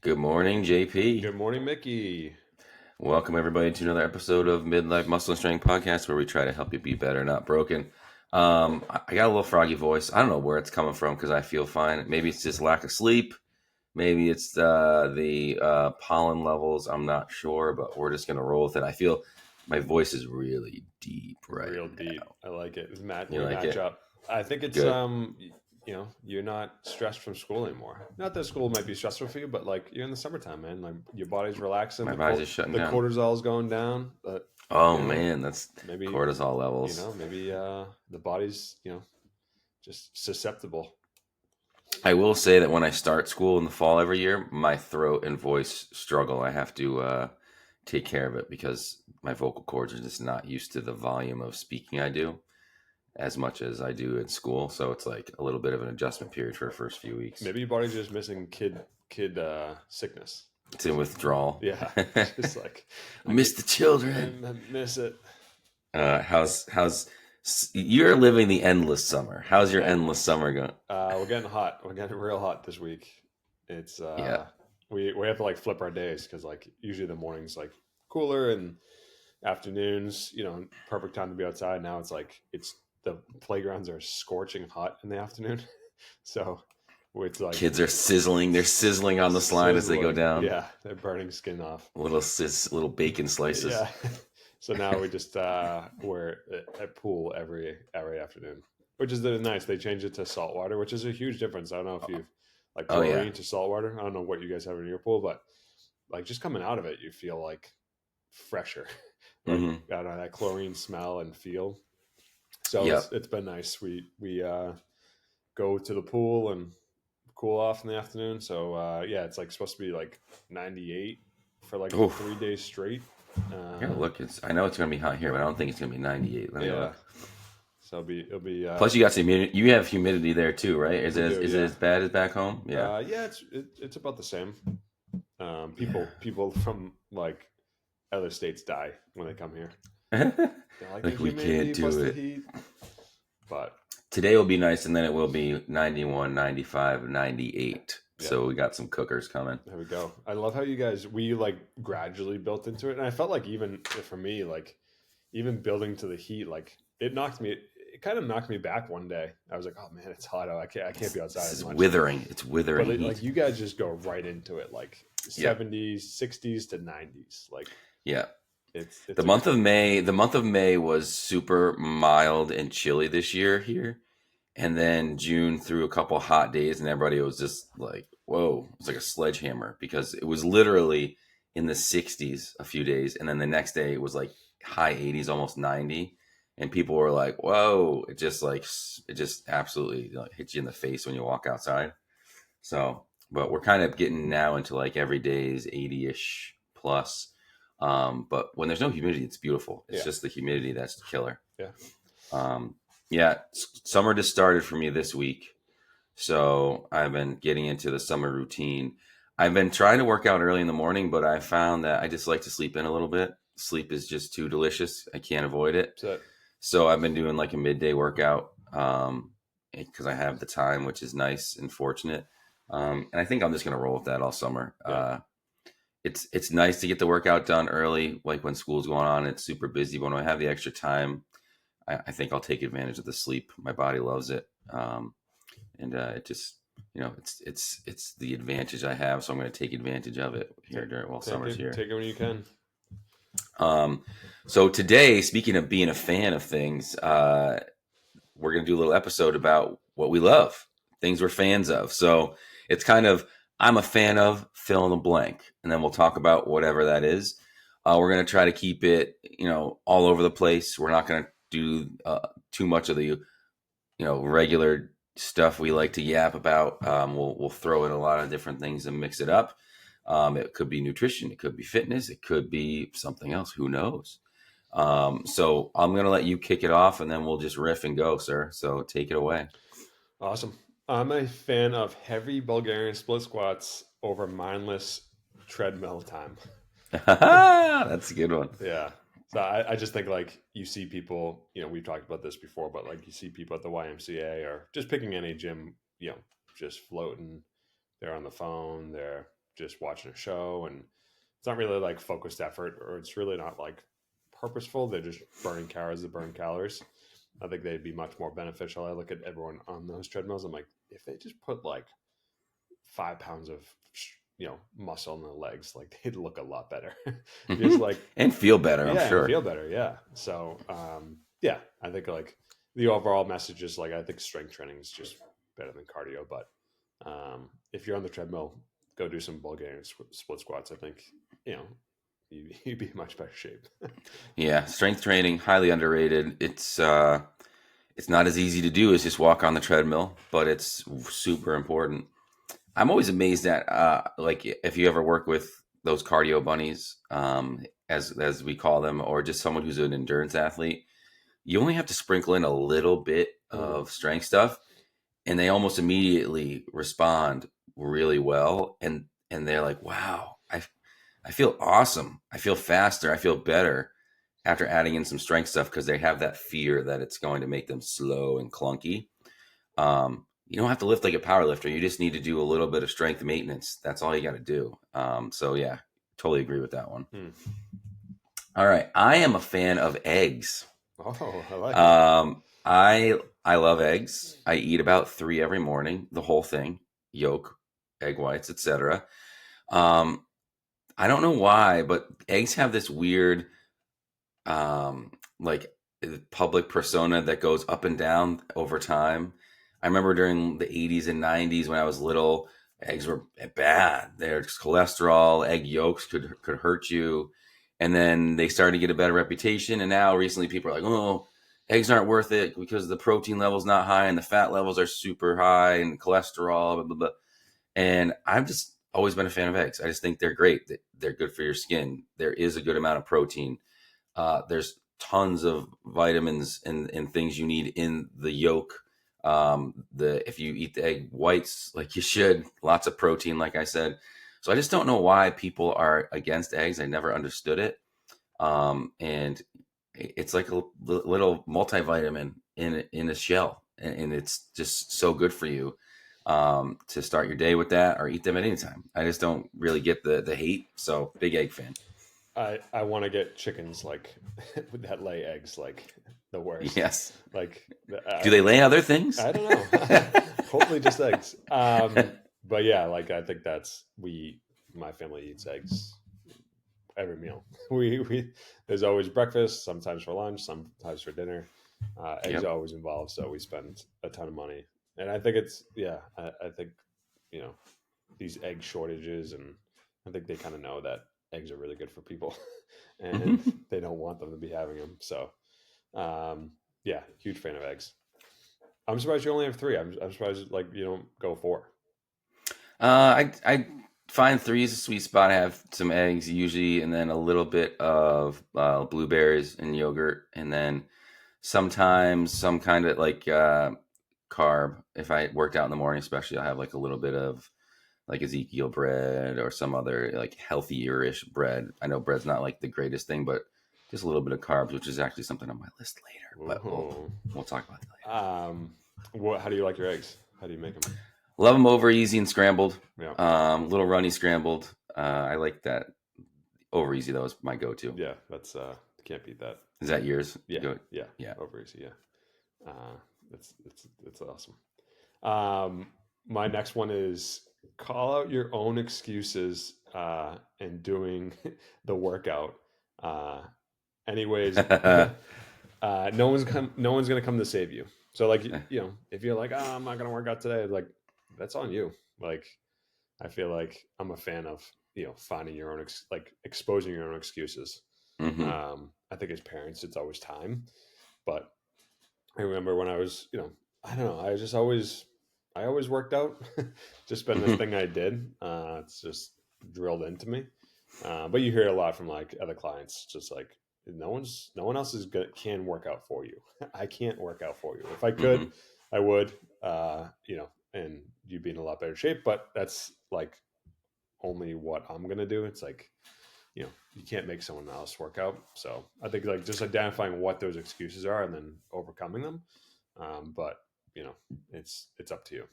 Good morning, JP. Good morning, Mickey. Welcome everybody to another episode of Midlife Muscle Strength Podcast, where we try to help you be better, not broken. I got a little froggy voice. I don't know where it's coming from because I feel fine. Maybe it's just lack of sleep. Maybe it's the pollen levels. I'm not sure, but we're just gonna roll with it. I feel my voice is really deep right Real deep. now. I like it. You We like match it? up. I think it's Good. you're not stressed from school anymore. Not that school might be stressful for you, but like you're in the summertime, man. Like your body's relaxing, My body's just shutting the down. cortisol's going down. But Oh you know, man, that's maybe cortisol levels. the body's just susceptible. I will say that when I start school in the fall every year, my throat and voice struggle. I have to take care of it because my vocal cords are just not used to the volume of speaking I do as much as I do in school. So it's like a little bit of an adjustment period for the first few weeks. Maybe your body's just missing kid sickness. It's in withdrawal. Yeah, just like I Miss get the children. I miss it. How's you're living the endless summer? How's your endless Endless. summer going? We're getting hot. We're getting real hot this week. It's Yeah. we have to like flip our days because like usually the mornings like cooler and afternoons, perfect time to be outside. Now it's the playgrounds are scorching hot in the afternoon, so it's like Kids are sizzling. They're sizzling on the slide as they go sizzling. down. Yeah, they're burning skin off. Little bacon slices. Yeah. So now we just we're at pool every afternoon, which is nice. They changed it to salt water, which is a huge difference. I don't know if you've like Oh yeah. chlorine to salt water. I don't know what you guys have in your pool, but like just coming out of it, you feel like fresher. Like Hmm. I don't know that chlorine smell and feel. So Yep. it's been nice. We go to the pool and cool off in the afternoon. So yeah, it's like supposed to be like 98 for like Oof. 3 days straight. Here, look. I know it's gonna be hot here, but I don't think it's gonna be 98. Let me Yeah. look. So it'll be Plus, you got some humidity. You have humidity there too, right? we do, Is it yeah. as bad as back home? Yeah. Yeah, it's about the same. Yeah. People from like other states die when they come here. They're like the Like we can't humidity plus do the it. heat. But Today will be nice, and then it will be 91, 95, 98. yeah, So we got some cookers coming. there we go. I love how you guys we like gradually built into it, and I felt like even for me, like even building to the heat, like it knocked me. It kind of knocked me back one day. I was like, "Oh man, it's hot out. I can't be outside This as is much." withering. It's But withering like heat. you guys just go right into it, like Yeah. 70s, 60s to 90s. Like Yeah. it's a The month of May was super mild and chilly this year here. And then June threw a couple hot days, and everybody was just like, whoa, it was like a sledgehammer because it was literally in the 60s a few days. And then the next day it was like high 80s, almost 90. And people were like, whoa, it just absolutely hits you in the face when you walk outside. So, but we're kind of getting now into like every day is 80 ish plus. But when there's no humidity, it's beautiful. It's yeah, just the humidity that's the killer. yeah. Um, yeah, summer just started for me this week. So I've been getting into the summer routine. I've been trying to work out early in the morning, but I found that I just like to sleep in a little bit. Sleep is just too delicious. I can't avoid it. So So I've been doing like a midday workout because I have the time, which is nice and fortunate. And I think I'm just going to roll with that all summer. yeah, It's nice to get the workout done early, like when school's going on. It's super busy. But when I have the extra time, I think I'll take advantage of the sleep. My body loves it, and it just it's the advantage I have. So I'm going to take advantage of it here during while summer's here. Take it when you can. Um, so today, speaking of being a fan of things, we're going to do a little episode about what we love, things we're fans of. So it's kind of I'm a fan of fill in the blank, and then we'll talk about whatever that is. We're going to try to keep it, all over the place. We're not going to do too much of the, regular stuff we like to yap about. We'll throw in a lot of different things and mix it up. It could be nutrition, it could be fitness, it could be something else. Who knows? So I'm going to let you kick it off, and then we'll just riff and go, sir. So take it away. Awesome. I'm a fan of heavy Bulgarian split squats over mindless treadmill time. That's a good one. Yeah. So I just think like you see people, we've talked about this before, but like you see people at the YMCA or just picking any gym, just floating. They're on the phone. They're just watching a show, and it's not really like focused effort, or it's really not like purposeful. They're just burning calories to burn calories. I think they'd be much more beneficial. I look at everyone on those treadmills. I'm like, if they just put like 5 pounds of muscle in their legs, like they'd look a lot better. Just like and feel better, I'm yeah, and sure. feel better. Yeah. So yeah, I think like the overall message is like I think strength training is just better than cardio. But if you're on the treadmill, go do some Bulgarian split squats. I think you'd be in much better shape. Yeah, strength training highly underrated. It's not as easy to do as just walk on the treadmill, but it's super important. I'm always amazed at like if you ever work with those cardio bunnies, as we call them, or just someone who's an endurance athlete. You only have to sprinkle in a little bit Mm. of strength stuff, and they almost immediately respond really well. And they're like, "Wow, I feel awesome. I feel faster. I feel better." After adding in some strength stuff, because they have that fear that it's going to make them slow and clunky. You don't have to lift like a power lifter. You just need to do a little bit of strength maintenance. That's all you got to do. So yeah, totally agree with that one. Mm. All right, I am a fan of eggs. Oh, I like it. I love eggs. I eat about 3 every morning, the whole thing, yolk, egg whites, etc. Um, I don't know why, but eggs have this weird like public persona that goes up and down over time. I remember during the 80s and 90s when I was little, eggs were bad. There's cholesterol, egg yolks could hurt you. And then they started to get a better reputation. And now recently people are like, oh, eggs aren't worth it because the protein level's not high and the fat levels are super high and cholesterol, blah, blah, blah. And I've just always been a fan of eggs. I just think they're great. They're good for your skin. There is a good amount of protein. There's tons of vitamins and things you need in the yolk. If you eat the egg whites like you should, lots of protein, like I said. So I just don't know why people are against eggs. I never understood it. And it's like a little multivitamin in a shell, and it's just so good for you to start your day with that or eat them at any time. I just don't really get the hate. So big egg fan. I want to get chickens like that lay eggs like the worst. Yes. Like Do they lay other things? I don't know. Hopefully just eggs. But yeah, like I think my family eats eggs every meal. We there's always breakfast, sometimes for lunch, sometimes for dinner. Eggs Yep. are always involved, so we spend a ton of money. And I think I think you know these egg shortages, and I think they kind of know that eggs are really good for people, and they don't want them to be having them. So yeah, huge fan of eggs. I'm surprised you only have three. I'm surprised like you don't go four. I find 3 is a sweet spot. I have some eggs usually, and then a little bit of blueberries and yogurt, and then sometimes some kind of like carb. If I worked out in the morning, especially, I'll have like a little bit of like Ezekiel bread or some other like healthier-ish bread. I know bread's not like the greatest thing, but just a little bit of carbs, which is actually something on my list later. But Ooh. we'll talk about that later. How do you like your eggs? How do you make them? Love them over easy and scrambled. Yeah, Little runny scrambled. I like that. Over easy though is my go-to. yeah, that's can't beat that. Is that yours? Yeah, Go. yeah, Yeah. over easy. Yeah, it's awesome. Um, my next one is call out your own excuses and doing the workout. Uh, anyways, no one's gonna come to save you. So like if you're like, oh, I'm not gonna work out today, like that's on you. Like I feel like I'm a fan of finding your own like exposing your own excuses. Mm-hmm. I think as parents, it's always time, but I remember when I was I don't know, I always worked out. Just been this thing I did. It's just drilled into me. But you hear it a lot from like other clients, just like no one else can work out for you. I can't work out for you. If I could, Mm-hmm. I would. And you'd be in a lot better shape. But that's like only what I'm gonna do. It's like you can't make someone else work out. So I think like just identifying what those excuses are and then overcoming them. But it's up to you.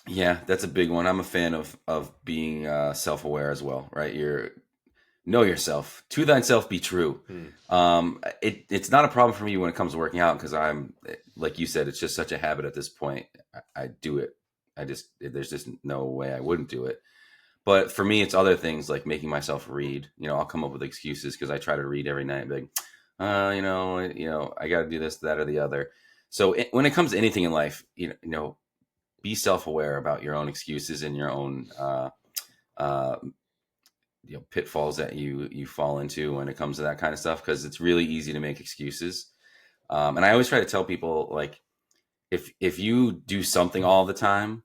Yeah, that's a big one. I'm a fan of being self-aware as well, right? You're know yourself. To thyself be true. Hmm. It's not a problem for me when it comes to working out because I'm like you said, it's just such a habit at this point. I do it. I just there's just no way I wouldn't do it. But for me, it's other things like making myself read. I'll come up with excuses because I try to read every night. Like, I got to do this, that, or the other. So when it comes to anything in life, be self-aware about your own excuses and your own uh, pitfalls that you fall into when it comes to that kind of stuff, because it's really easy to make excuses. And I always try to tell people, like, if you do something all the time,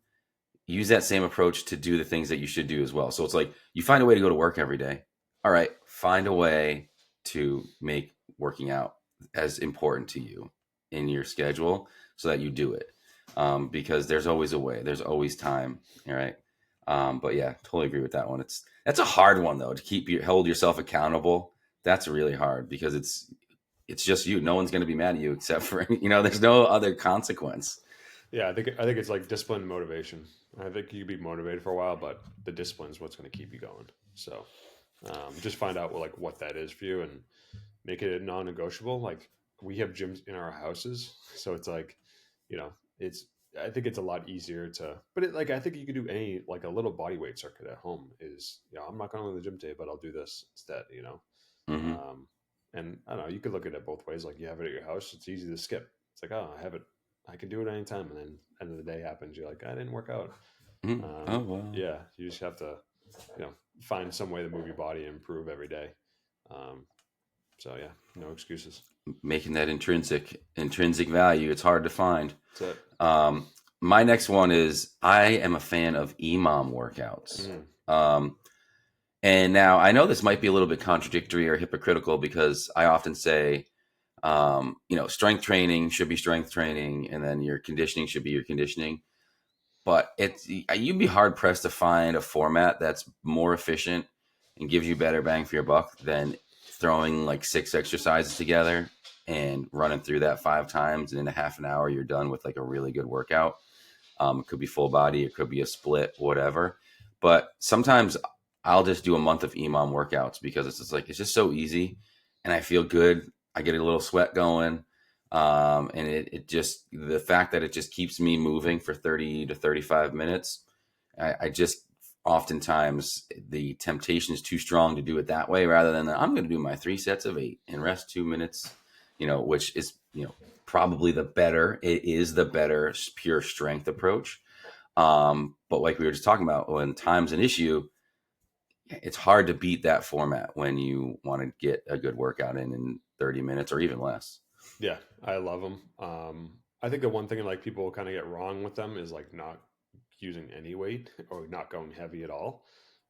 use that same approach to do the things that you should do as well. So it's like you find a way to go to work every day. All right, find a way to make working out as important to you in your schedule so that you do it. Because there's always a way. There's always time. All right. But yeah, totally agree with that one. That's a hard one though, to hold yourself accountable. That's really hard because it's just you. No one's going to be mad at you except for there's no other consequence. Yeah, I think it's like discipline and motivation. I think you can be motivated for a while, but the discipline is what's going to keep you going. So just find out what that is for you and make it a non-negotiable. Like we have gyms in our houses, so it's like, it's. I think it's a lot easier but I think you could do like a little body weight circuit at home. I'm not going to the gym today, but I'll do this instead. Hmm. Um, and I don't know, you could look at it both ways. Like you have it at your house, it's easy to skip. It's like, oh, I have it, I can do it anytime. And then end of the day happens, you're like, I didn't work out. Hmm. Oh wow. Yeah, you just have to, find some way to move your body and improve every day. Um, so yeah, no excuses. Making that intrinsic value, it's hard to find. That's it. um my next one is I am a fan of EMOM workouts. Mm, um and now I know this might be a little bit contradictory or hypocritical because I often say strength training should be strength training and then your conditioning should be your conditioning, but you'd be hard pressed to find a format that's more efficient and gives you better bang for your buck than throwing like 6 exercises together and running through that 5 times, and in a half an hour you're done with like a really good workout. It could be full body, it could be a split, whatever. But sometimes I'll just do a month of EMOM workouts because it's just so easy, and I feel good. I get a little sweat going, and it just the fact that it just keeps me moving for 30 to 35 minutes. I just oftentimes the temptation is too strong to do it that way rather than I'm going to do my 3 sets of 8 and rest 2 minutes. Which is probably the better. It is the better pure strength approach. But like we were just talking about, when time's an issue, it's hard to beat that format when you want to get a good workout in 30 minutes or even less. yeah, I love them. I think the one thing like people kind of get wrong with them is like not using any weight or not going heavy at all.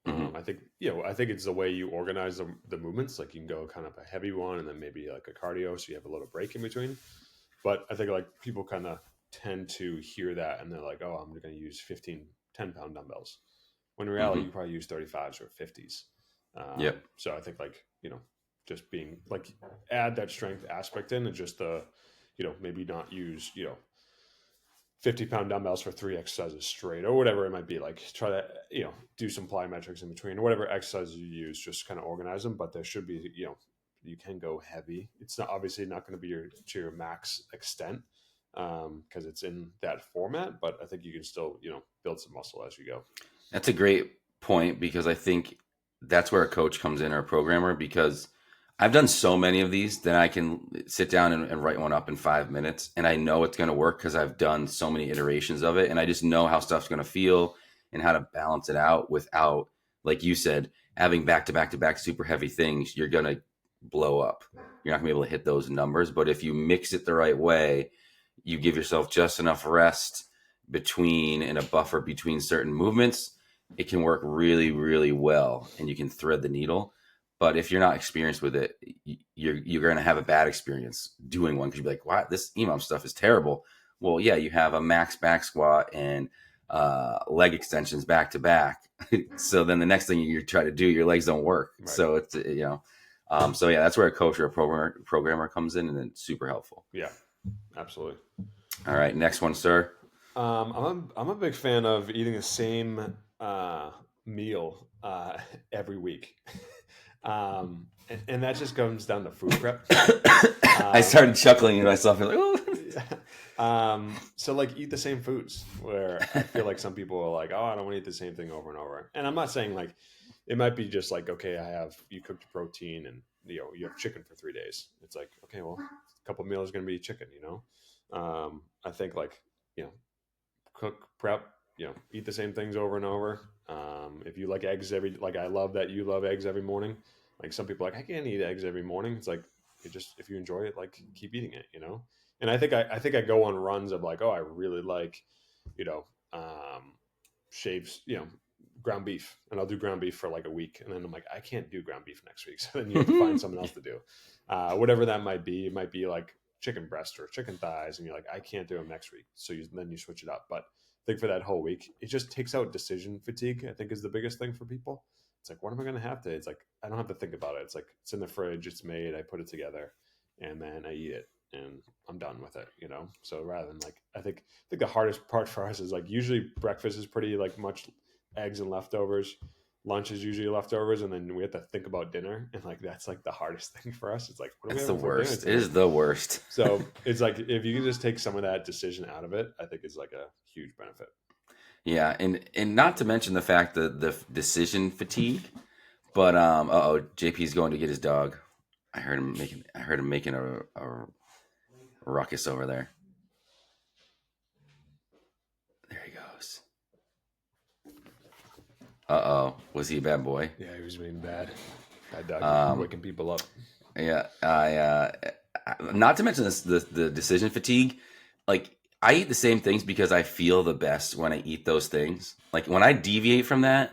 Hmm. I think it's the way you organize the movements. Like you can go kind of a heavy one and then maybe like a cardio, so you have a little break in between. But I think like people kind of tend to hear that and they're like, oh, I'm going to use 15, 10-pound dumbbells. When in reality, Hmm. you probably use 35s or 50s. Yep. So I think just being like add that strength aspect in and just maybe not use, 50-pound dumbbells for 3 exercises straight or whatever it might be. Like try to, do some plyometrics in between or whatever exercises you use, just kind of organize them. But there should be, you can go heavy. It's not obviously not going to be to your max extent because it's in that format, but I think you can still, build some muscle as you go. That's a great point because I think that's where a coach comes in or a programmer, because I've done so many of these that I can sit down and write one up in 5 minutes, and I know it's going to work because I've done so many iterations of it, and I just know how stuff's going to feel and how to balance it out without, like you said, having back to back to back super heavy things. You're going to blow up. You're not going to be able to hit those numbers, but if you mix it the right way, you give yourself just enough rest between and a buffer between certain movements, it can work really, really well, and you can thread the needle. But if you're not experienced with it, you're going to have a bad experience doing one because you're like, "Wow, this EMOM stuff is terrible." Well, yeah, you have a max back squat and leg extensions back to back. So then the next thing you try to do, your legs don't work. Right. So so yeah, that's where a coach or a programmer comes in, and it's super helpful. Yeah, absolutely. All right, next one, sir. I'm a big fan of eating the same meal every week, and that just comes down to food prep. I Um, started chuckling to myself. Like, oh. yeah. So like eat the same foods. Where I feel like some people are like, oh, I don't want to eat the same thing over and over. And I'm not saying like it might be just like, okay, you cooked protein and you have chicken for 3 days. It's like, okay, well, a couple meals is going to be chicken. I think like you know cook, prep, eat the same things over and over. If you like eggs like I love that you love eggs every morning. Like some people are like, I can't eat eggs every morning. It's like, if you enjoy it, like keep eating it. And I think I go on runs of like, oh, I really like, you know, um, shapes, ground beef, and I'll do ground beef for like a week. And then I'm like, I can't do ground beef next week. So then you have to find something else to do. Whatever that might be. It might be like chicken breast or chicken thighs. And you're like, I can't do them next week. So then you switch it up. But I think for that whole week, it just takes out decision fatigue, I think is the biggest thing for people. It's like, what am I going to have today? It's like, I don't have to think about it. It's like, it's in the fridge, it's made, I put it together, and then I eat it and I'm done with it. So rather than like, I think the hardest part for us is like, usually breakfast is pretty like much eggs and leftovers. Lunch is usually leftovers, and then we have to think about dinner, and like that's like the hardest thing for us. It's like, what are we It's the having for dinner worst. It today? is the worst. So it's like if you can just take some of that decision out of it, I think it's like a huge benefit. Yeah, and not to mention the fact that the decision fatigue. But JP's going to get his dog. I heard him making a ruckus over there. There he goes. Was he a bad boy? Yeah, he was being bad. Bad dog, waking people up. Yeah, not to mention the decision fatigue. Like I eat the same things because I feel the best when I eat those things. Like when I deviate from that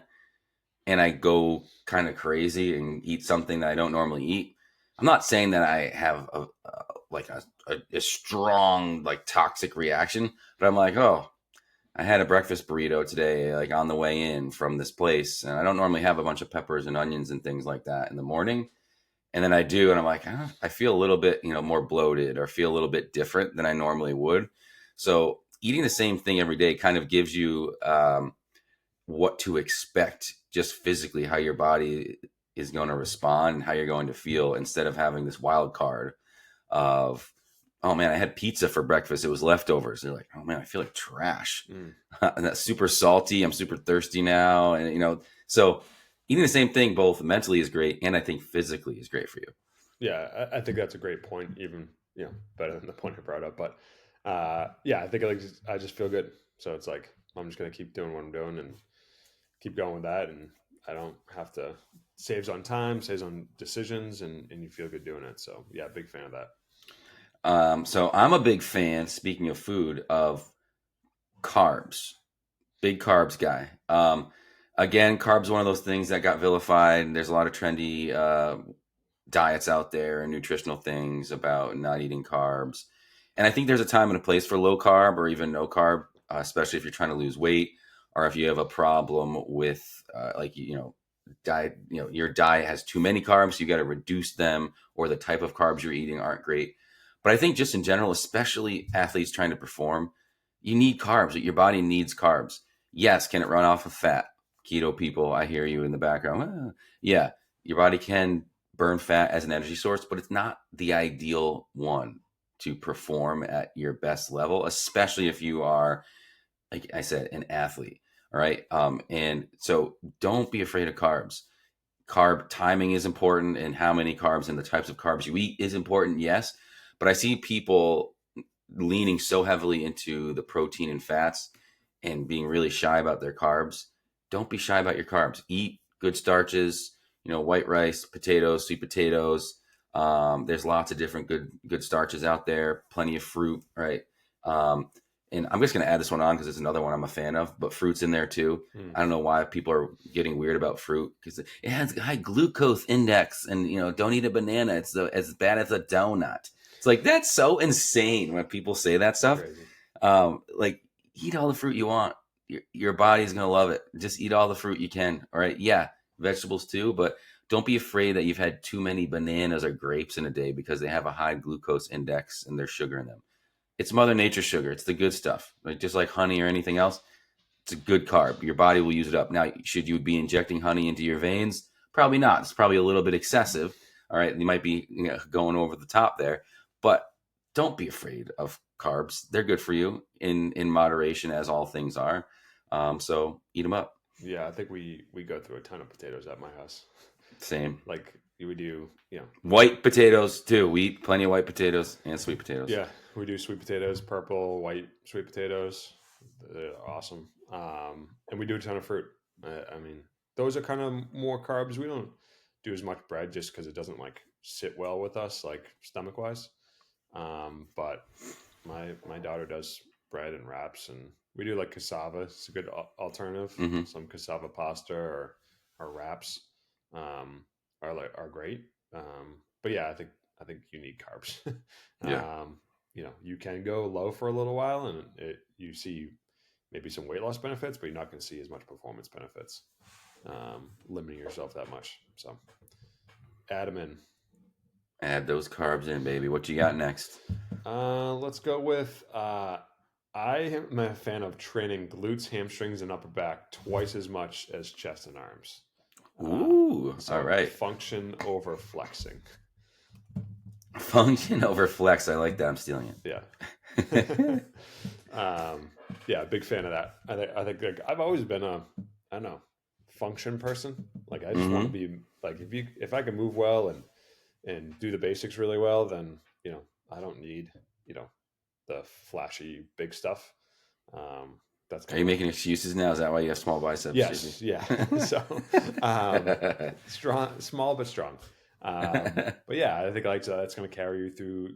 and I go kind of crazy and eat something that I don't normally eat. I'm not saying that I have a strong like toxic reaction, but I'm like, oh, I had a breakfast burrito today, like on the way in from this place, and I don't normally have a bunch of peppers and onions and things like that in the morning. And then I do, and I'm like, I feel a little bit, more bloated or feel a little bit different than I normally would. So eating the same thing every day kind of gives you what to expect just physically, how your body is going to respond and how you're going to feel, instead of having this wild card of, oh man, I had pizza for breakfast, it was leftovers. They're like, oh man, I feel like trash. And that's super salty, I'm super thirsty now. And so eating the same thing both mentally is great, and I think physically is great for you. Yeah, I think that's a great point. Even better than the point I brought up. But yeah, I think I just feel good. So it's like I'm just gonna keep doing what I'm doing and keep going with that, and I don't have to. Saves on time, saves on decisions, and you feel good doing it. So yeah, big fan of that. So I'm a big fan, speaking of food, of carbs. Big carbs guy. Again, carbs one of those things that got vilified. There's a lot of trendy diets out there and nutritional things about not eating carbs. And I think there's a time and a place for low carb or even no carb, especially if you're trying to lose weight or if you have a problem with diet. Your diet has too many carbs, so you got to reduce them, or the type of carbs you're eating aren't great. But I think just in general, especially athletes trying to perform, you need carbs. Your body needs carbs. Yes, can it run off of fat? Keto people, I hear you in the background. Yeah, your body can burn fat as an energy source, but it's not the ideal one to perform at your best level, especially if you are, like I said, an athlete. All right. And so don't be afraid of carbs. Carb timing is important, and how many carbs and the types of carbs you eat is important, yes. But I see people leaning so heavily into the protein and fats and being really shy about their carbs. Don't be shy about your carbs. Eat good starches, white rice, potatoes, sweet potatoes. There's lots of different good starches out there. Plenty of fruit, right? And I'm just going to add this one on because it's another one I'm a fan of, but fruit's in there too. I don't know why people are getting weird about fruit because it has a high glucose index, and don't eat a banana. It's as bad as a donut. It's like, that's so insane when people say that stuff. Like, eat all the fruit you want. Your body's going to love it. Just eat all the fruit you can. All right. Yeah. Vegetables too, but don't be afraid that you've had too many bananas or grapes in a day because they have a high glucose index and there's sugar in them. It's Mother Nature's sugar. It's the good stuff. Like just like honey or anything else, it's a good carb. Your body will use it up. Now, should you be injecting honey into your veins? Probably not. It's probably a little bit excessive. All right, you might be going over the top there, but don't be afraid of carbs. They're good for you in moderation, as all things are. So eat them up. Yeah, I think we go through a ton of potatoes at my house. Same. Like you would do, White potatoes too. We eat plenty of white potatoes and sweet potatoes. yeah, we do sweet potatoes, purple, white sweet potatoes. They're awesome. And we do a ton of fruit. I mean, those are kind of more carbs. We don't do as much bread just because it doesn't like sit well with us, like stomach wise. But my daughter does bread and wraps, and we do like cassava. It's a good alternative. Mm-hmm. Some cassava pasta or wraps are great. But yeah, I think you need carbs. Yeah. You can go low for a little while, and you see maybe some weight loss benefits, but you're not going to see as much performance benefits, limiting yourself that much. So add them in. Add those carbs in, baby. What you got next? Let's go with I am a fan of training glutes, hamstrings, and upper back twice as much as chest and arms. Ooh, So all right. function over flexing. Function over flex. I like that. I'm stealing Yeah. it. Yeah, big fan of that. I think like I've always been a I don't know function person. Like I just want to be like if I can move well and do the basics really well, then I don't need the flashy big stuff. That's Are kind you of making excuses now? Is that why you have small biceps? yes, yeah. So strong, small but strong. But yeah, I think like that's going to carry you through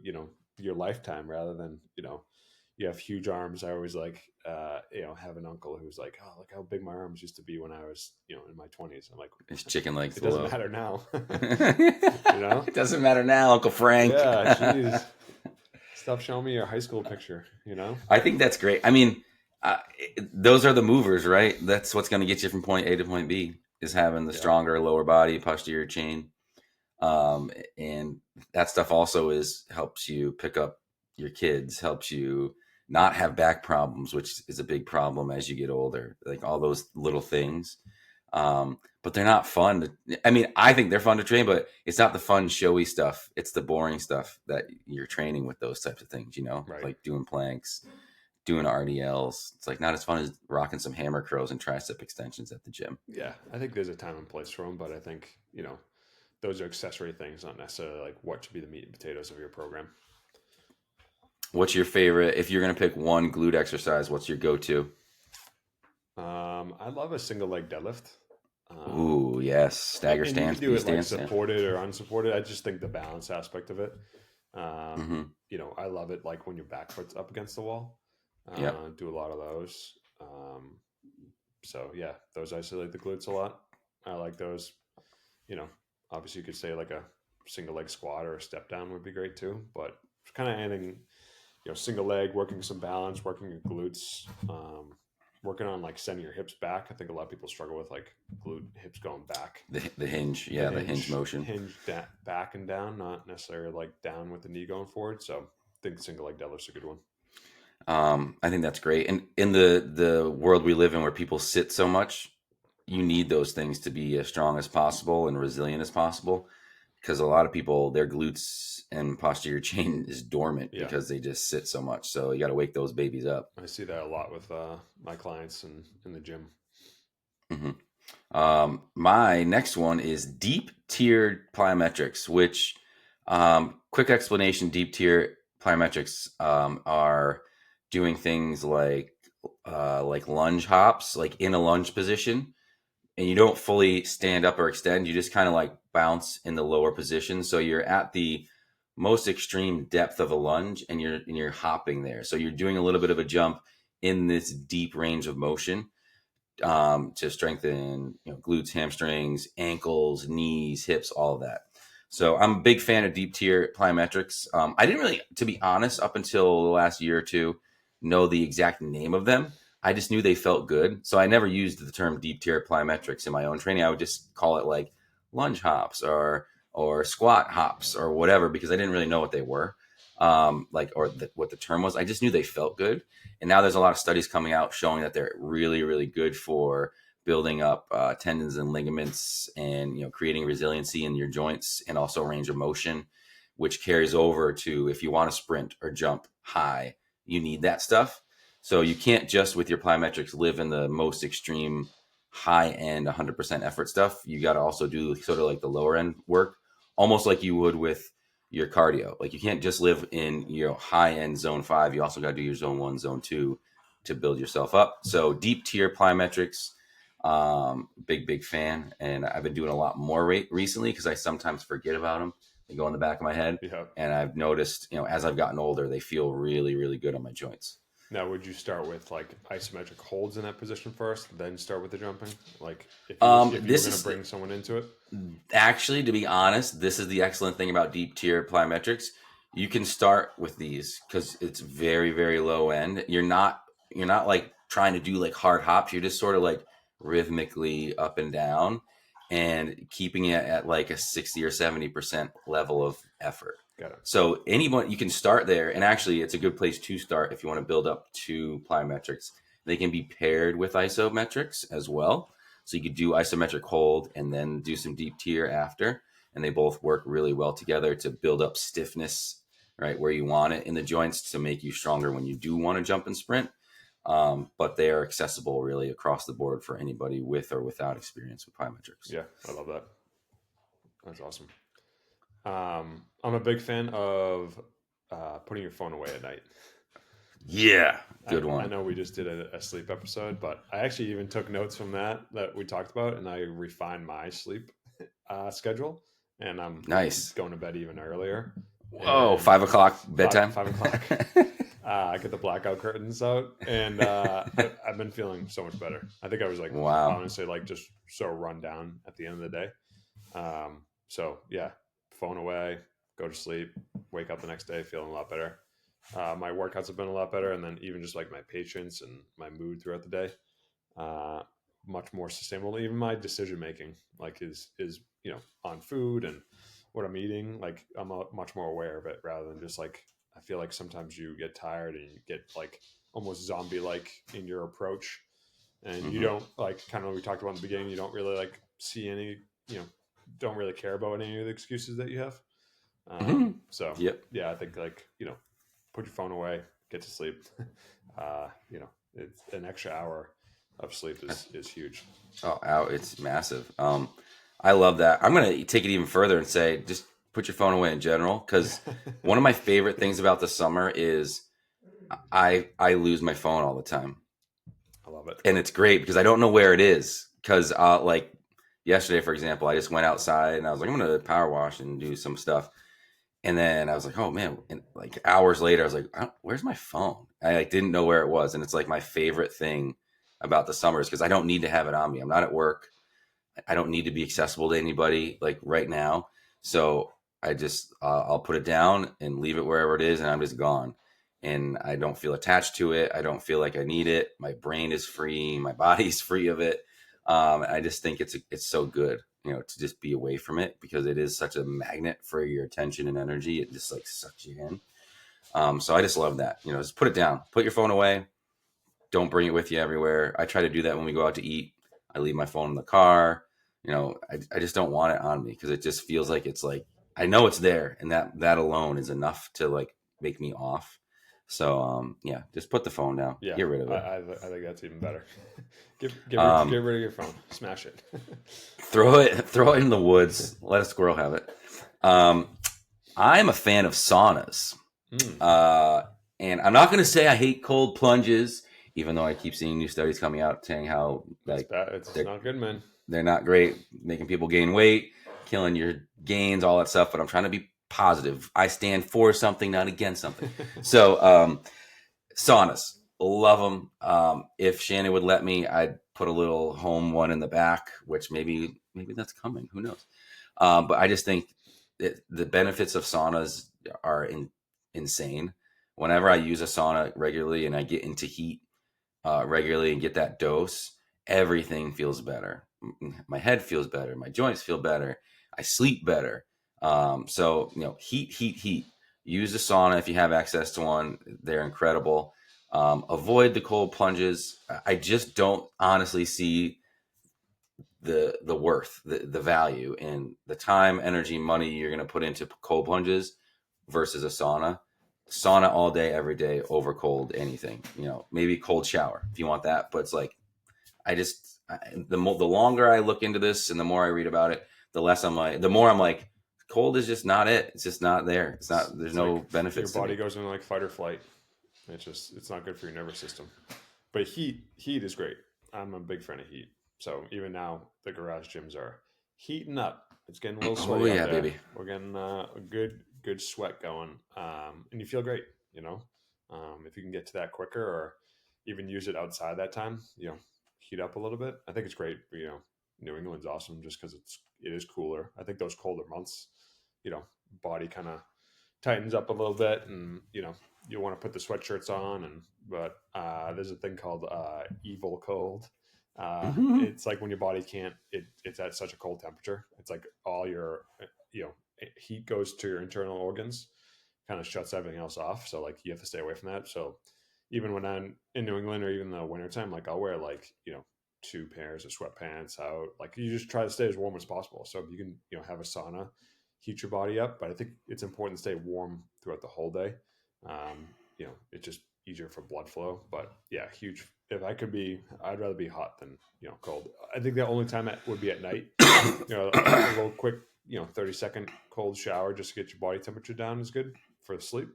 your lifetime rather than you have huge arms. I always like have an uncle who's like, oh, look how big my arms used to be when I was in my 20s. I'm like, It's chicken legs. it doesn't matter now. It doesn't matter now, Uncle Frank. Yeah, jeez. Stop showing me your high school picture. I think that's great. I mean, those are the movers, right? That's what's going to get you from point A to point B is having the stronger lower body, posterior chain. And that stuff also helps you pick up your kids, helps you not have back problems, which is a big problem as you get older, like all those little things. But they're not fun. I mean, I think they're fun to train, but it's not the fun, showy stuff. It's the boring stuff that you're training with those types of things, Right. like doing planks, doing RDLs. It's like not as fun as rocking some hammer curls and tricep extensions at the gym. Yeah, I think there's a time and place for them, but I think, those are accessory things, not necessarily like what should be the meat and potatoes of your program. What's your favorite? If you're going to pick one glute exercise, what's your go-to? I love a single leg deadlift. Ooh, yes. Stagger and stance, you can do it like stance. supported or unsupported. I just think the balance aspect of it. Mm-hmm. I love it like when your back foot's up against the wall. Yep. Do a lot of those. So yeah, those isolate the glutes a lot. I like those. Obviously you could say like a single leg squat or a step down would be great too, but kind of anything, single leg, working some balance, working your glutes, working on like sending your hips back. I think a lot of people struggle with like glute hips going back. The hinge, the hinge motion. Hinge back and down, not necessarily like down with the knee going forward. So I think single leg deadlift's a good one. I think that's great. And in the world we live in where people sit so much, you need those things to be as strong as possible and resilient as possible. Because a lot of people, their glutes and posterior chain is dormant because they just sit so much. So you got to wake those babies up. I see that a lot with my clients in the gym. Mm-hmm. My next one is deep tiered plyometrics, which quick explanation, deep tier plyometrics are doing things like lunge hops, like in a lunge position. And you don't fully stand up or extend. You just kind of like bounce in the lower position. So you're at the most extreme depth of a lunge and you're hopping there. So you're doing a little bit of a jump in this deep range of motion to strengthen glutes, hamstrings, ankles, knees, hips, all of that. So I'm a big fan of deep tier plyometrics. I didn't really, to be honest, up until the last year or two, know the exact name of them. I just knew they felt good. So I never used the term deep tier plyometrics in my own training. I would just call it like lunge hops or squat hops or whatever, because I didn't really know what they were. what the term was. I just knew they felt good. And now there's a lot of studies coming out showing that they're really, really good for building up tendons and ligaments, and creating resiliency in your joints, and also range of motion, which carries over to if you want to sprint or jump high, you need that stuff. So you can't just with your plyometrics live in the most extreme high end 100% effort stuff. You got to also do sort of like the lower end work, almost like you would with your cardio. Like you can't just live in high end zone 5. You also got to do your zone 1, zone 2 to build yourself up. So deep tier plyometrics, big fan. And I've been doing a lot more recently because I sometimes forget about them. They go in the back of my head. Yeah. And I've noticed, as I've gotten older, they feel really, really good on my joints. Now, would you start with like isometric holds in that position first, then start with the jumping? Like if you were going to bring someone into it? Actually, to be honest, this is the excellent thing about deep tier plyometrics. You can start with these because it's very, very low end. You're not like trying to do like hard hops. You're just sort of like rhythmically up and down and keeping it at like a 60 or 70% level of effort. Got it. So anyone, you can start there, and actually it's a good place to start if you want to build up to plyometrics. They can be paired with isometrics as well. So you could do isometric hold and then do some deep tier after, and they both work really well together to build up stiffness, right, where you want it in the joints to make you stronger when you do want to jump and sprint. But they are accessible really across the board for anybody with or without experience with plyometrics. Yeah, I love that. That's awesome. I'm a big fan of putting your phone away at night. Yeah, good one. I know we just did a sleep episode, but I actually even took notes from that we talked about, and I refined my sleep schedule, and I'm nice going to bed even earlier. Whoa, 5 o'clock bedtime? 5 o'clock. I get the blackout curtains out, and I've been feeling so much better. I think I was like, wow, honestly, like just so run down at the end of the day. So yeah, phone away, go to sleep, wake up the next day feeling a lot better. My workouts have been a lot better, and then even just like my patience and my mood throughout the day, much more sustainable. Even my decision making, like is on food and what I'm eating. Like I'm much more aware of it rather than just like I feel like sometimes you get tired and you get like almost zombie like in your approach, and you don't like kind of we talked about in the beginning. You don't really like see any don't really care about any of the excuses that you have. So yeah, I think like put your phone away, get to sleep. It's an extra hour of sleep is huge. Oh, it's massive. I love that. I'm going to take it even further and say, just put your phone away in general. Cause one of my favorite things about the summer is I lose my phone all the time. I love it. And it's great because I don't know where it is. Cause like yesterday, for example, I just went outside and I was like, I'm going to power wash and do some stuff. And then I was like, oh man, and like hours later, I was like, where's my phone? I like didn't know where it was. And it's like my favorite thing about the summers because I don't need to have it on me. I'm not at work. I don't need to be accessible to anybody like right now. So I just, I'll put it down and leave it wherever it is. And I'm just gone. And I don't feel attached to it. I don't feel like I need it. My brain is free. My body's free of it. I just think it's so good, to just be away from it because it is such a magnet for your attention and energy. It just like sucks you in. So I just love that, just put it down, put your phone away. Don't bring it with you everywhere. I try to do that when we go out to eat. I leave my phone in the car. I just don't want it on me because it just feels like it's like, I know it's there and that alone is enough to like make me off. So, yeah, just put the phone down. Yeah, get rid of it. I think that's even better. Get rid of your phone. Smash it. throw it in the woods. Let a squirrel have it. I'm a fan of saunas. And I'm not going to say I hate cold plunges, even though I keep seeing new studies coming out saying how like it's not good, man. They're not great, making people gain weight, killing your gains, all that stuff. But I'm trying to be positive. I stand for something, not against something. So saunas, love them. If Shannon would let me, I'd put a little home one in the back, which maybe that's coming. Who knows? But I just think that the benefits of saunas are insane. Whenever I use a sauna regularly and I get into heat regularly and get that dose, everything feels better. My head feels better. My joints feel better. I sleep better. So heat. Use a sauna if you have access to one. They're incredible. Avoid the cold plunges. I just don't honestly see the worth, the value in the time, energy, money you're going to put into cold plunges versus a sauna. Sauna all day, every day, over cold anything. Maybe cold shower if you want that. But it's like the longer I look into this and the more I read about it, the more I'm like, cold is just not it. It's just not there. It's not. There's no like benefits. Your body goes into like fight or flight. It's not good for your nervous system. But heat is great. I'm a big fan of heat. So even now, the garage gyms are heating up. It's getting a little sweaty Oh yeah, out there. baby. We're getting a good sweat going, and you feel great. If you can get to that quicker, or even use it outside that time, heat up a little bit. I think it's great. New England's awesome just because it is cooler. I think those colder months, body kind of tightens up a little bit, and you want to put the sweatshirts on, but there's a thing called evil cold. It's like when your body can't, it's at such a cold temperature. It's like all your heat goes to your internal organs, kind of shuts everything else off. So like you have to stay away from that. So even when I'm in New England or even the wintertime, like I'll wear like 2 pairs of sweatpants out. Like you just try to stay as warm as possible. So if you can have a sauna, heat your body up. But I think it's important to stay warm throughout the whole day. It's just easier for blood flow. But yeah, huge. If I could I'd rather be hot than cold. I think the only time that would be at night. A little quick 30-second cold shower just to get your body temperature down is good for sleep.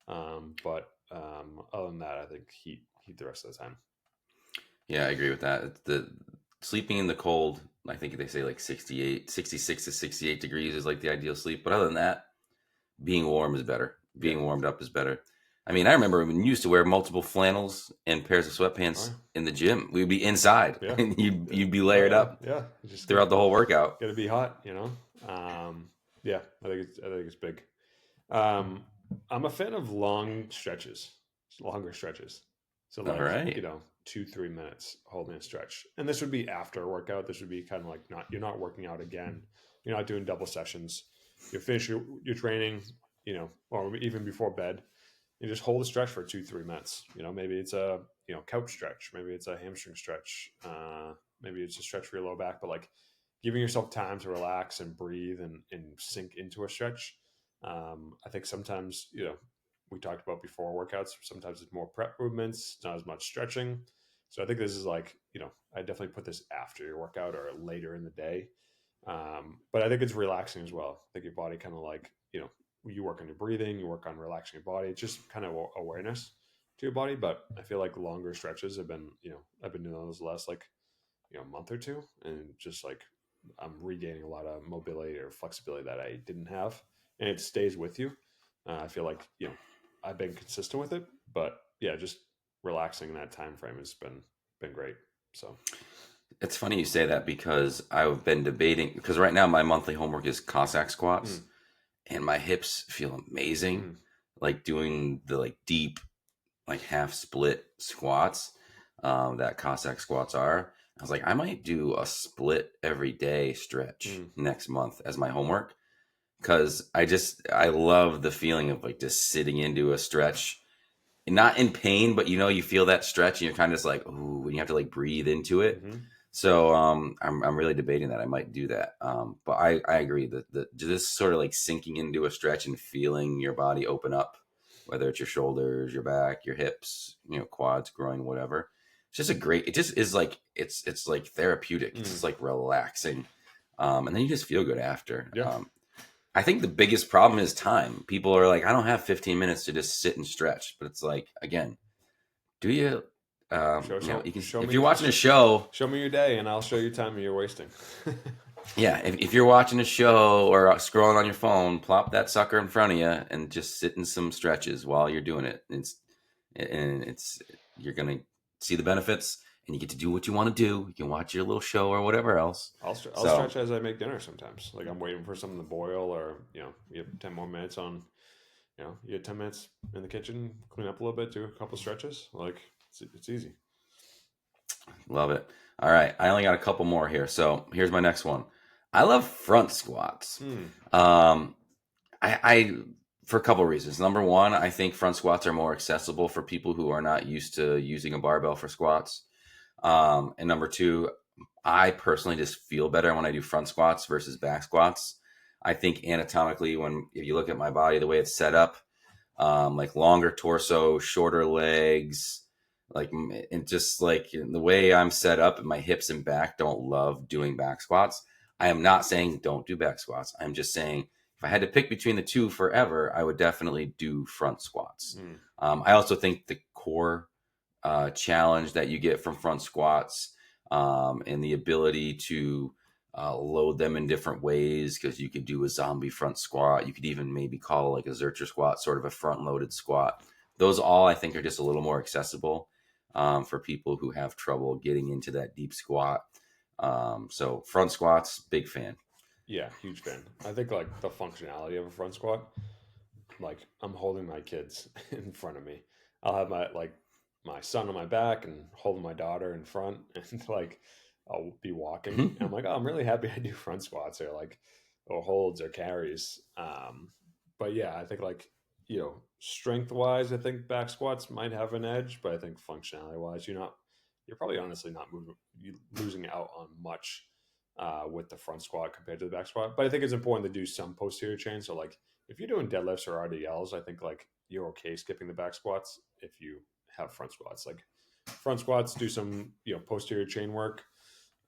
But other than that, I think heat the rest of the time. Yeah, I agree with that. The sleeping in the cold, I think they say like 66 to 68 degrees is like the ideal sleep. But other than that, being warm is better. Being warmed up is better. I mean, I remember when you used to wear multiple flannels and pairs of sweatpants in the gym. We'd be inside, and you'd be layered up, throughout the whole workout. Got to be hot, I think it's big. I'm a fan of longer stretches. So like, All right. 2-3 minutes holding a stretch. And this would be after a workout. This would be kind of like you're not working out again. You're not doing double sessions. You finish your training, or even before bed. You just hold a stretch for 2-3 minutes. Maybe it's a couch stretch. Maybe it's a hamstring stretch. Maybe it's a stretch for your low back. But like giving yourself time to relax and breathe and sink into a stretch. I think sometimes we talked about before workouts. Sometimes it's more prep movements, not as much stretching. So I think this is like I definitely put this after your workout or later in the day. But I think it's relaxing as well. I think your body kind of like you work on your breathing, you work on relaxing your body. It's just kind of awareness to your body. But I feel like longer stretches have been, I've been doing those the last like, month or two, and just like I'm regaining a lot of mobility or flexibility that I didn't have, and it stays with you. I feel like, I've been consistent with it, but yeah, just relaxing in that time frame has been great. So it's funny you say that because I've been debating, because right now my monthly homework is Cossack squats. And my hips feel amazing, like doing the like deep, like half split squats that Cossack squats are. I was like, I might do a split every day stretch next month as my homework, because I love the feeling of like just sitting into a stretch, not in pain, but you feel that stretch and you're kind of just like, ooh, and you have to like breathe into it. So I'm really debating that. I might do that. But I agree that this sort of like sinking into a stretch and feeling your body open up, whether it's your shoulders, your back, your hips, quads, groin, whatever. It's just it just is like, it's like therapeutic. It's just like relaxing. And then you just feel good after. Yeah. I think the biggest problem is time. People are like, I don't have 15 minutes to just sit and stretch, but it's like, again, do you? If you're watching a show, show me your day and I'll show you time you're wasting. Yeah, if you're watching a show or scrolling on your phone, plop that sucker in front of you and just sit in some stretches while you're doing it. You're gonna see the benefits, and you get to do what you want to do. You can watch your little show or whatever else. I'll stretch as I make dinner sometimes. Like I'm waiting for something to boil, or you have 10 more minutes on. You have 10 minutes in the kitchen, clean up a little bit, do a couple stretches. Like it's easy. Love it. All right, I only got a couple more here, so here's my next one. I love front squats. I For a couple of reasons. Number one, I think front squats are more accessible for people who are not used to using a barbell for squats. And number two, I personally just feel better when I do front squats versus back squats. I think anatomically, when if you look at my body, the way it's set up, like longer torso, shorter legs, like and just like the way I'm set up, my hips and back don't love doing back squats. I am not saying don't do back squats. I'm just saying if I had to pick between the two forever, I would definitely do front squats. Mm. I also think the core challenge that you get from front squats and the ability to load them in different ways, because you could do a zombie front squat. You could even maybe call it like a Zercher squat, sort of a front loaded squat. Those all I think are just a little more accessible for people who have trouble getting into that deep squat. So front squats, big fan. Yeah, huge fan. I think like the functionality of a front squat, like I'm holding my kids in front of me. I'll have my son on my back and holding my daughter in front, and like I'll be walking. And I'm like, oh, I'm really happy I do front squats or holds or carries. But yeah, I think like strength wise, I think back squats might have an edge, but I think functionality wise, you're probably honestly not losing out on much with the front squat compared to the back squat. But I think it's important to do some posterior chain. So like if you're doing deadlifts or RDLs, I think like you're okay skipping the back squats if you have front squats. Like front squats, do some posterior chain work.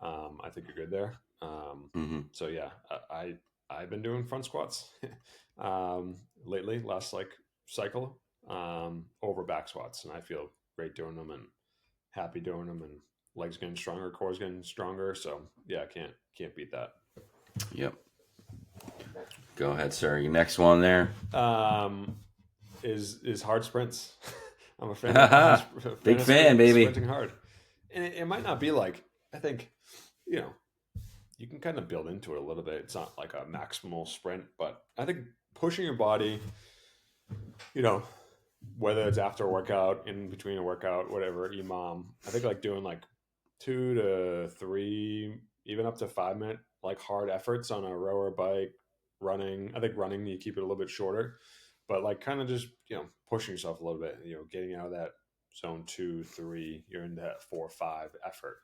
I think you're good there. Mm-hmm. So yeah, I've been doing front squats lately, last like cycle, over back squats, and I feel great doing them and happy doing them, and legs getting stronger, core's getting stronger. So yeah, can't beat that. Yep. Go ahead, sir. Your next one there. Um, is hard sprints. I'm a fan of, Big fan, baby. sprinting hard, and it might not be like I think, you know, you can kind of build into it a little bit. It's not like a maximal sprint, but I think pushing your body, you know, whether it's after a workout, in between a workout, whatever, EMOM, I think like doing like 2 to 3, even up to 5 minute like hard efforts on a rower bike, running. I think running you keep it a little bit shorter, but like kind of just pushing yourself a little bit. Getting out of that zone 2, 3, you're in that 4, 5 effort.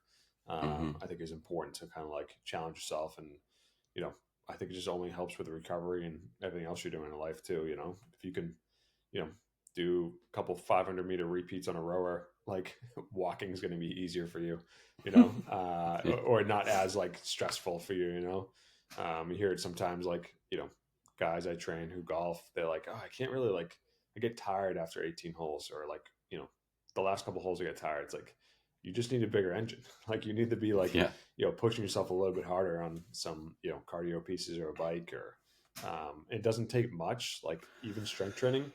Mm-hmm. I think is important to kind of like challenge yourself, and I think it just only helps with the recovery and everything else you're doing in life too. If you can, you know, do a couple 500-meter repeats on a rower, like walking is going to be easier for you, or not as like stressful for you. You hear it sometimes, like guys I train who golf, they're like, oh, I can't really like, I get tired after 18 holes, or like the last couple holes I get tired. It's like you just need a bigger engine. Like you need to be like Yeah. pushing yourself a little bit harder on some cardio pieces or a bike, or it doesn't take much, like even strength training,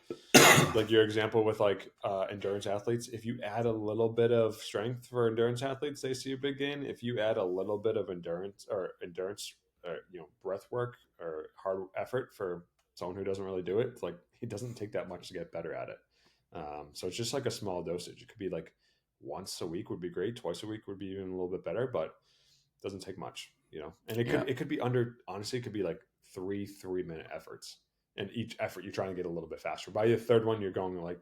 like your example with like endurance athletes. If you add a little bit of strength for endurance athletes, they see a big gain. If you add a little bit of endurance, breath work or hard effort for someone who doesn't really do it, it's like it doesn't take that much to get better at it. So it's just like a small dosage. It could be like once a week would be great, twice a week would be even a little bit better, but it doesn't take much. And it could be under, honestly, it could be like 3 minute efforts, and each effort you're trying to get a little bit faster. By the third one you're going like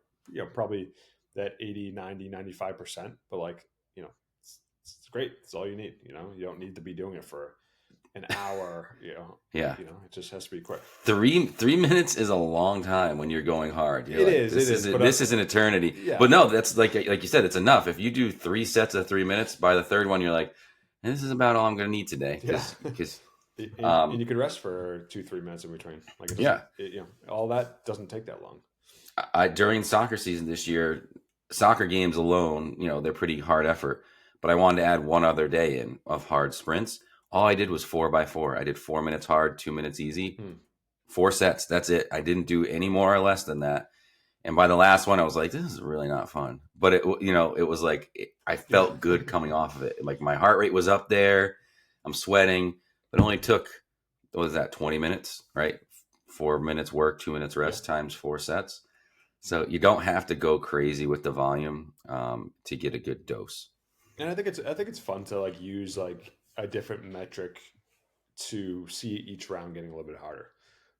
probably that 80, 90, 95%, but like it's great. It's all you need. You don't need to be doing it for an hour. Yeah. It just has to be quick. 3 minutes is a long time when you're going hard. You're It like, is. This is an eternity. Yeah. But no, that's like you said, it's enough. If you do 3 sets of 3 minutes, by the third one, you're like, this is about all I'm going to need today. Because and you could rest for 2-3 minutes in between. Like all that doesn't take that long. During soccer season this year, soccer games alone, they're pretty hard effort. But I wanted to add one other day in of hard sprints. All I did was 4x4. I did 4 minutes hard, 2 minutes easy, 4 sets. That's it. I didn't do any more or less than that. And by the last one, I was like, this is really not fun. But it was like, I felt good coming off of it. Like my heart rate was up there. I'm sweating. It only took, what was that, 20 minutes, right? 4 minutes work, 2 minutes rest times 4 sets. So you don't have to go crazy with the volume to get a good dose. And I think it's fun to like use like a different metric to see each round getting a little bit harder.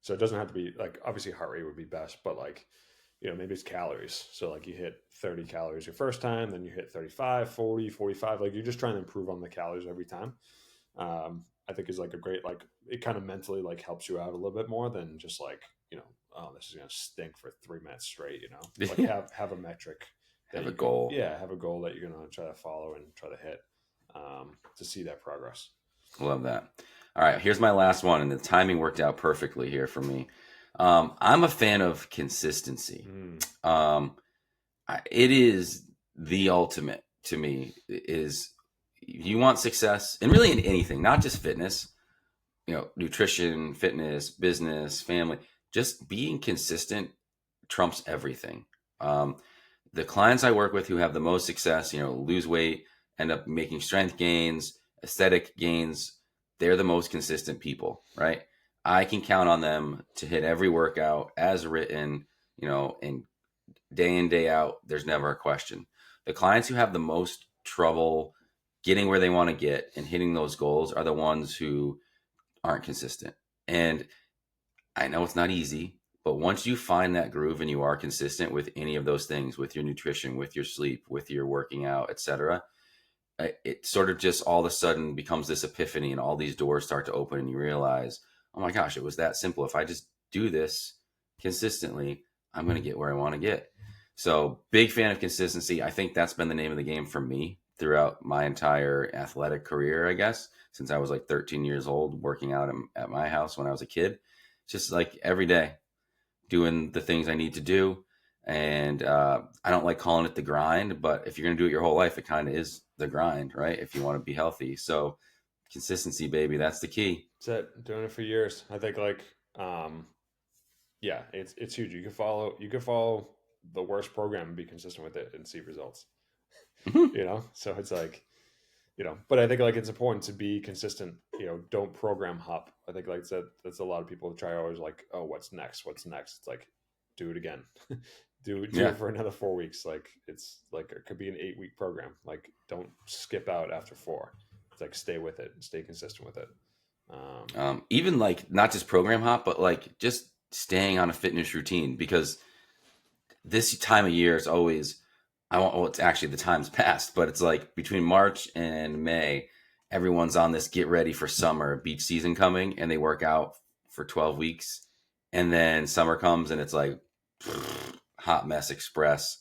So it doesn't have to be like, obviously heart rate would be best, but like, maybe it's calories. So like you hit 30 calories your first time, then you hit 35, 40, 45. Like you're just trying to improve on the calories every time. I think is like a great, like it kind of mentally like helps you out a little bit more than just like, oh, this is going to stink for 3 minutes straight, like have a metric that Have a you can, goal. yeah, have a goal that you're going to try to follow and try to hit, to see that progress. Love that. All right, here's my last one, and the timing worked out perfectly here for me. I'm a fan of consistency. Mm. It is the ultimate to me. Is you want success, and really in anything, not just fitness, nutrition, fitness, business, family, just being consistent trumps everything. The clients I work with who have the most success, lose weight, end up making strength gains, aesthetic gains, they're the most consistent people, right? I can count on them to hit every workout as written, and day in, day out, there's never a question. The clients who have the most trouble getting where they want to get and hitting those goals are the ones who aren't consistent. And I know it's not easy, but once you find that groove and you are consistent with any of those things, with your nutrition, with your sleep, with your working out, etc., it sort of just all of a sudden becomes this epiphany, and all these doors start to open, and you realize, oh my gosh, it was that simple. If I just do this consistently, I'm going to get where I want to get. So big fan of consistency. I think that's been the name of the game for me throughout my entire athletic career, I guess, since I was like 13 years old, working out at my house when I was a kid. Just like every day doing the things I need to do. And I don't like calling it the grind, but if you're going to do it your whole life, it kind of is the grind, right? If you want to be healthy. So consistency, baby, that's the key. That's it. Doing it for years. I think like, yeah, it's huge. You can follow the worst program and be consistent with it and see results. So it's like, but I think like it's important to be consistent. Don't program hop. I think like that's a lot of people try always like, oh, what's next? What's next? It's like, do it again. do Yeah. it for another 4 weeks. Like it's like it could be an 8-week program. Like don't skip out after 4. It's like stay with it, stay consistent with it. Even like not just program hop, but like just staying on a fitness routine, because this time of year is always, it's actually the time's passed, but it's like between March and May, everyone's on this get ready for summer beach season coming, and they work out for 12 weeks. And then summer comes and it's like hot mess express.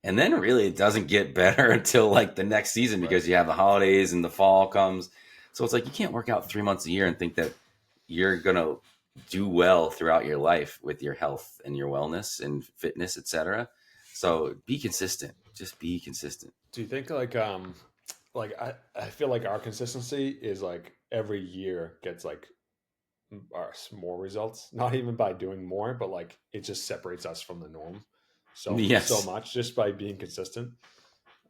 And then really it doesn't get better until like the next season, because Right. you have the holidays and the fall comes. So it's like you can't work out 3 months a year and think that you're going to do well throughout your life with your health and your wellness and fitness, etc. So be consistent. Just be consistent. Do you think like I feel like our consistency is like every year gets like more results, not even by doing more, but like it just separates us from the norm so Yes. much just by being consistent.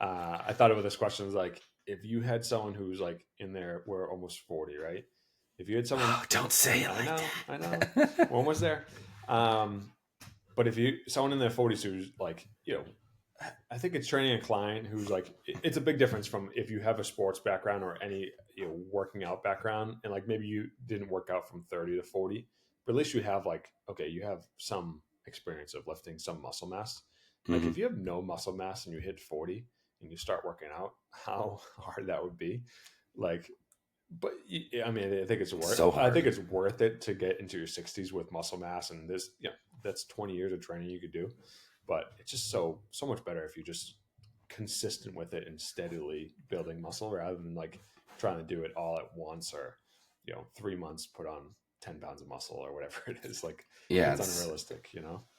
I thought about this question is like, if you had someone who's like in there, we're almost 40, right? If you had someone, Oh, don't say it I like know, I know, that. we're almost there. But if you someone in their 40s who's like, I think it's training a client who's like, it's a big difference from if you have a sports background or any working out background, and like maybe you didn't work out from 30 to 40, but at least you have like, okay, you have some experience of lifting some muscle mass. Like Hmm. if you have no muscle mass and you hit 40 and you start working out, how hard that would be. Like, but I mean, I think it's worth. So I hard. think it's worth it to get into your 60s with muscle mass, and this, that's 20 years of training you could do. But it's just so much better if you just consistent with it and steadily building muscle rather than like trying to do it all at once, or 3 months put on 10 pounds of muscle or whatever it is. Like Yeah, that's it's unrealistic.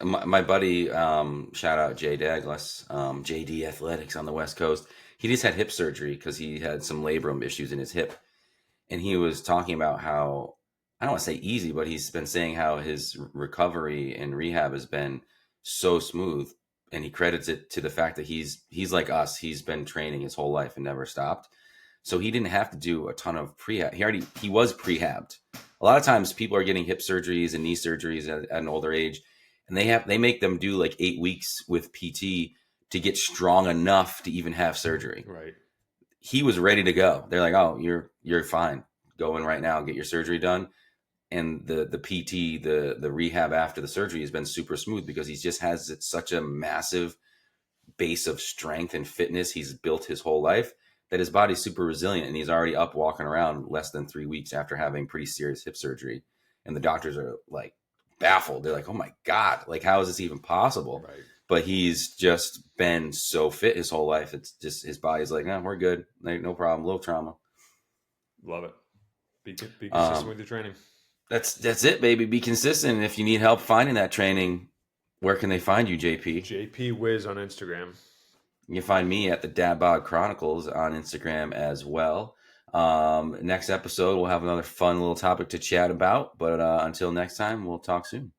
my buddy, shout out Jay Douglas, JD Athletics on the West Coast. He just had hip surgery because he had some labrum issues in his hip. And he was talking about how, I don't want to say easy, but he's been saying how his recovery and rehab has been so smooth. And he credits it to the fact that he's like us. He's been training his whole life and never stopped. So he didn't have to do a ton of prehab. He was prehabbed. A lot of times people are getting hip surgeries and knee surgeries at an older age, and they make them do like 8 weeks with PT to get strong enough to even have surgery. Right. He was ready to go. They're like, "Oh, you're fine. Go in right now, get your surgery done." and the PT, the rehab after the surgery has been super smooth because he just has such a massive base of strength and fitness he's built his whole life that his body's super resilient, and he's already up walking around less than 3 weeks after having pretty serious hip surgery. And the doctors are like baffled. They're like, oh my God, like how is this even possible? Right. But he's just been so fit his whole life. It's just his body's like, no, we're good. Like, no problem. Little trauma. Love it. Be consistent with your training. That's it, baby. Be consistent. And if you need help finding that training, where can they find you, JP? JP Wiz on Instagram. You can find me at the Dad Bod Chronicles on Instagram as well. Next episode, we'll have another fun little topic to chat about. But until next time, we'll talk soon.